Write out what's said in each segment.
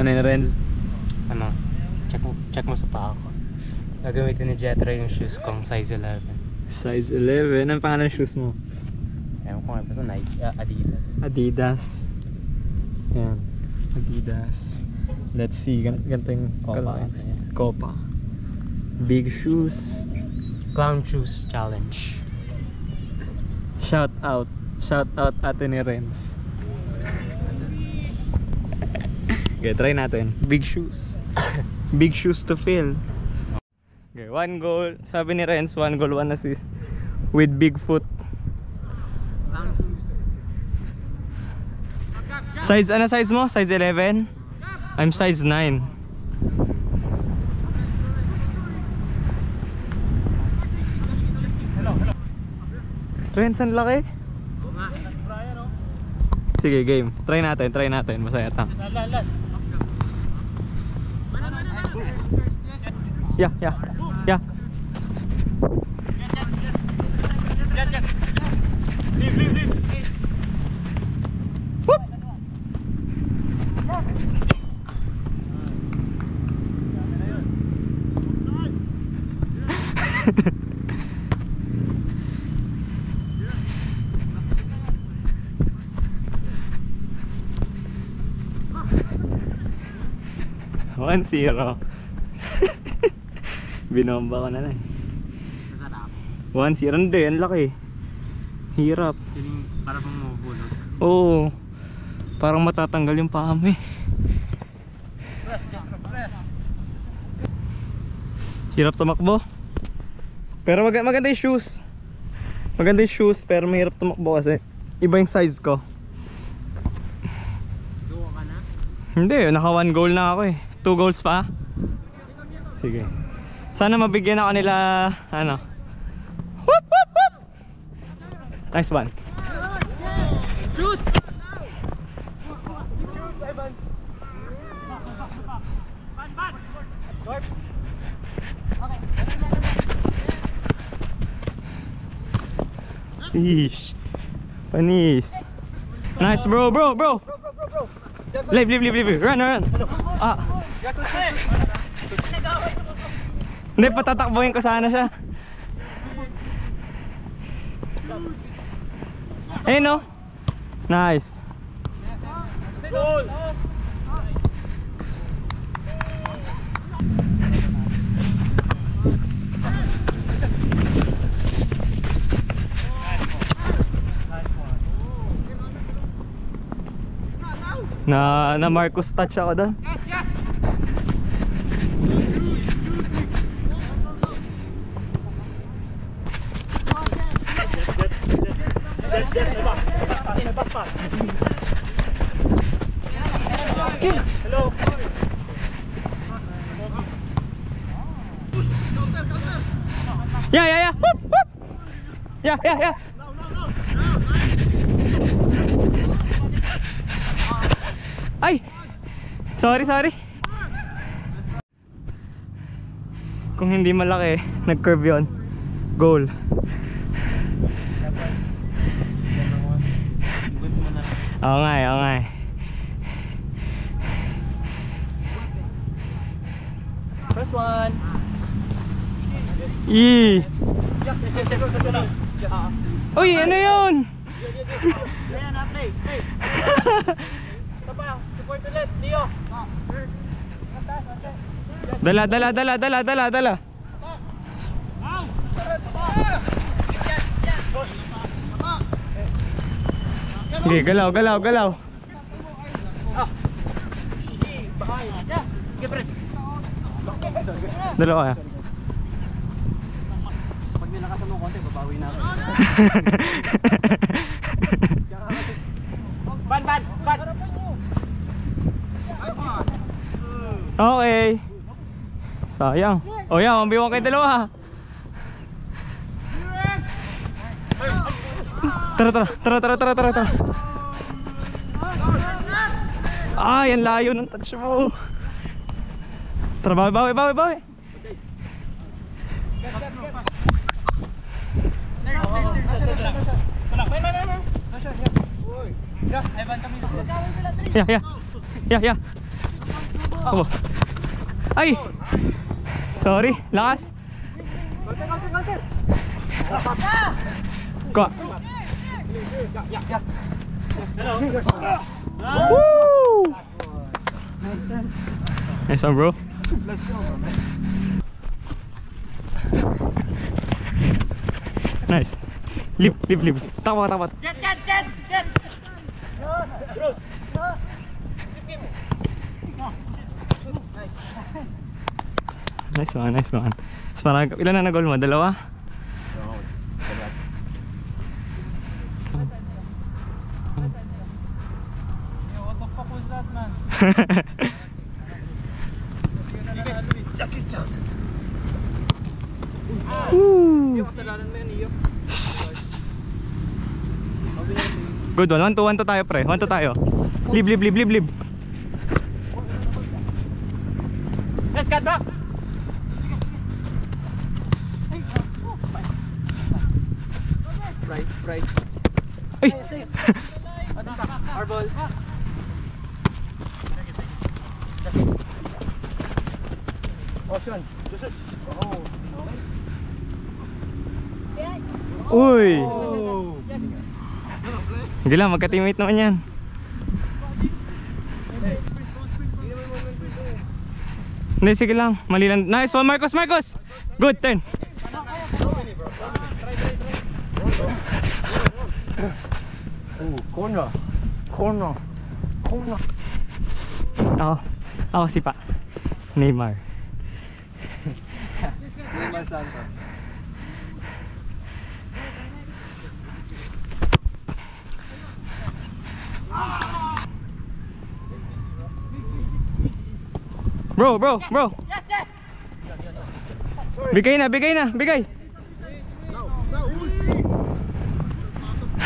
Ano yun, Renz? Ano? Check mo sa paa ko. Gagamitin ni Jetro yung shoes kong size 11. Size 11. Anong pangalan ng shoes mo? Ewan ko nga, basta Nike, Adidas. Adidas. Yan. Adidas. Let's see. Ganito yung Copa. Copa. Big shoes. Clown shoes challenge. Shout out. Shout out ate ni Renz. Okay, try natin. Big shoes. Big shoes to fill. Okay, 1 goal. Sabi ni Renz, 1 goal, 1 assist. With big foot. Size, ano size mo? Size 11? I'm size 9. Renz, ang laki. Sige, game. Try natin. Masaya ta. Yeah. Leave. Whoop. One zero. Binomba ko na eh. Masarap. 1-0. Hindi, ang laki. Hirap. Feeling para pang mahulog. Oo. Parang matatanggal yung paa mo eh. Press. Hirap tumakbo. Pero maganda yung shoes. Maganda yung shoes pero mahirap tumakbo kasi iba yung size ko. Suko ka na? Hindi, naka 1 goal na ako eh. 2 goals pa. Sige. Sana mabigyan ako nila ano. Whoop. Nice one. Shoot! Ish. Panis. Nice bro. Leave. Run. Ah. Hindi, patatakbuhin ko sana siya. Ayun no. Nice. Goal! Na Marcus touch ako doon. Hello. Yeah. Whoop. Yeah. Ay. Sorry. Kung hindi malaki, nag-curve 'yon. Goal. Oo nga eh. First one. Yes. Yes. Uy, ano 'yun? Ayan, play. Ito pa, support ulit, Leo. Dala. Sige, galaw. Dalawa kaya. Pag nilakasan mo konti, babawi na ako. Ban. Okay. Sayang. Oh yeah, 1v1 kayo dalawa. Tara. Ay, ang layo ng touch mo. Tara, bawi. Yeah. Oh. Ay! Sorry, lakas. Ko. Woo! Nice one, bro. Let's go, man. Nice. Lip. Takot. Jet! Nice one. Mas marami. Ilan na nag-goal mo? Dalawa? What the fuck was that, man? Jackie Chan. Woo! Kasalanan mo yan, iyo. Good one. 1-2 tayo, pre. 1-2 tayo. Lib. Let's get back! Right. Ay! Our ball. Ocean. Uy! Oh. Hindi lang, magka-teammate naman yan. Hindi, sige lang. Mali lang. Nice one, Marcos! Good, turn. Corner. Ako si Pa. Neymar. Neymar Santos. Bro. Yes, yes! Bigay na.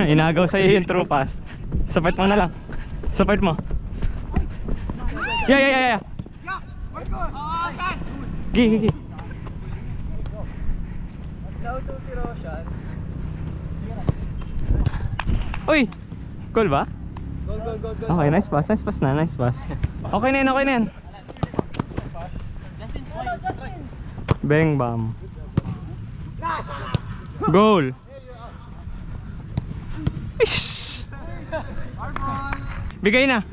Inagaw sa'yo yung true pass. Support mo na lang. Support mo. Yeah. Gi. Now to si Roshan. Uy! Cool ba? Go. Okay, nice pass na. Okay na yan. Bang bam. Goal. Ish! Bigay na.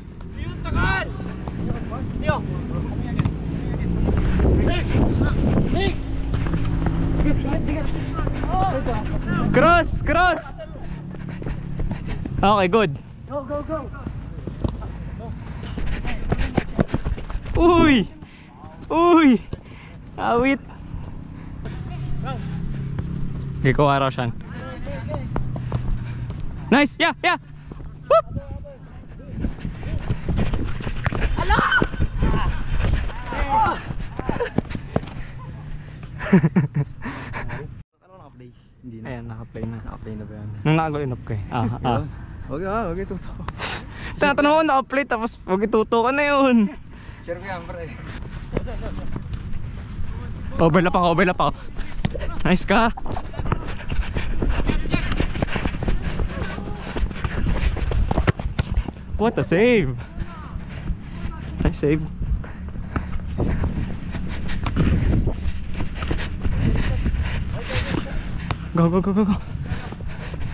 Cross. Okay, good. Go. Uy! Awit. Okay, kuha raw siya. Nice! Yeah! Whoop! Ano naka-play? Hindi na. Ayan, naka-play na. Naka-play na ba yan? Nung naka-go up ko eh. Okay, tuto. Tinatanong ko naka-play tapos huwag ituto ka na yun. Share ko yan, pre. Overlap ako. Nice ka. What a save. Nice save. Go.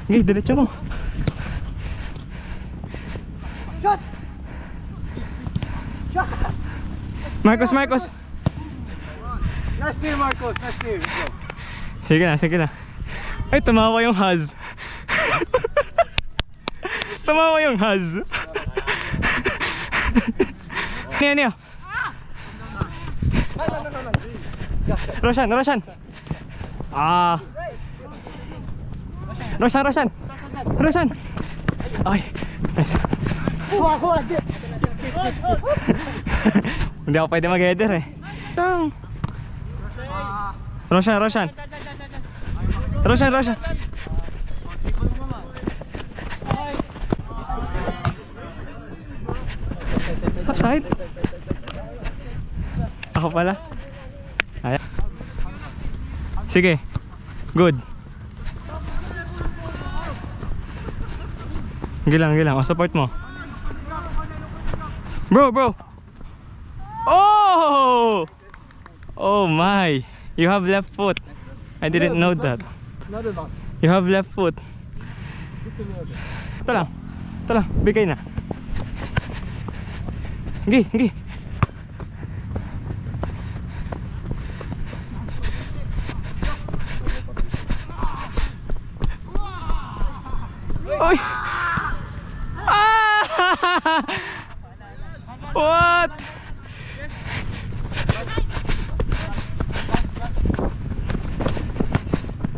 Okay, diretso mo. Shot! Marcos. Nice clear, Marcos. Nice clear. Let's go. Sige na. Ay, tumawa yung Haz. Tumawa yung Haz. Niya. Roshan. Roshan. Ay, nice. Kuha, Jet. Hindi ako pwede mag-header eh. Roshan. Offside? Ako pala. Ayan. Sige. Good. Gilang. O, support mo. Bro. Oh! Oh my! You have left foot. I didn't know that. Another box. You have left foot. Ito lang. Ito lang. Bigay na. Gi, gi. Oy! Ah! What?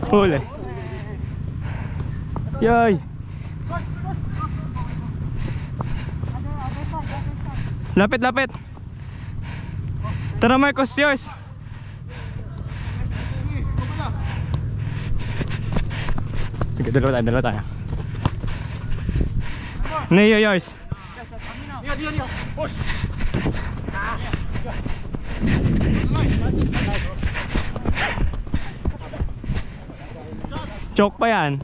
Huli. Yay! Lapit, lapit. Tara Marcos, yours. Sige, dalawa tayo. Neo, yours. Push. Choke pa yan.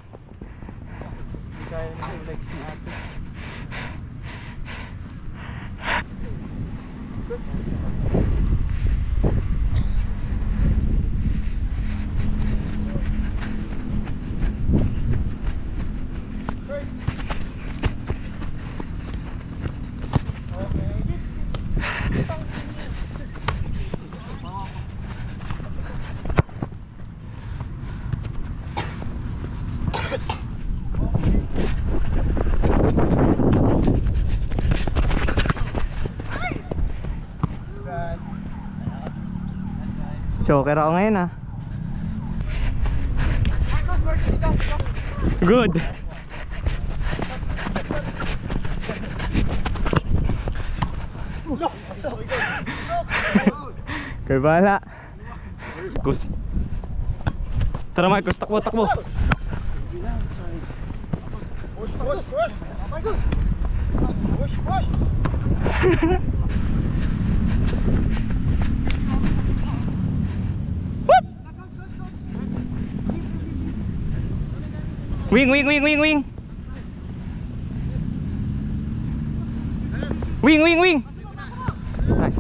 Choker ako ngayon ah. Good. Kaya bahala. Marcos. Tara Marcos, takbo, takbo. Push, push, push. Push, push. Wing, wing, wing, wing, wing. Wing, wing, wing. Nice.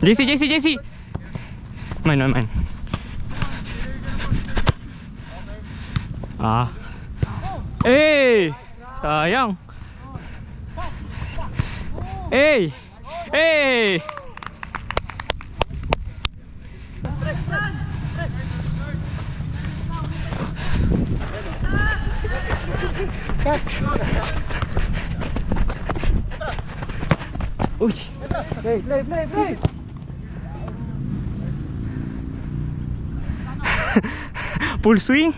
JC. Mine. Ah. Eh, sayang. Hey! Uy! Play. Full swing?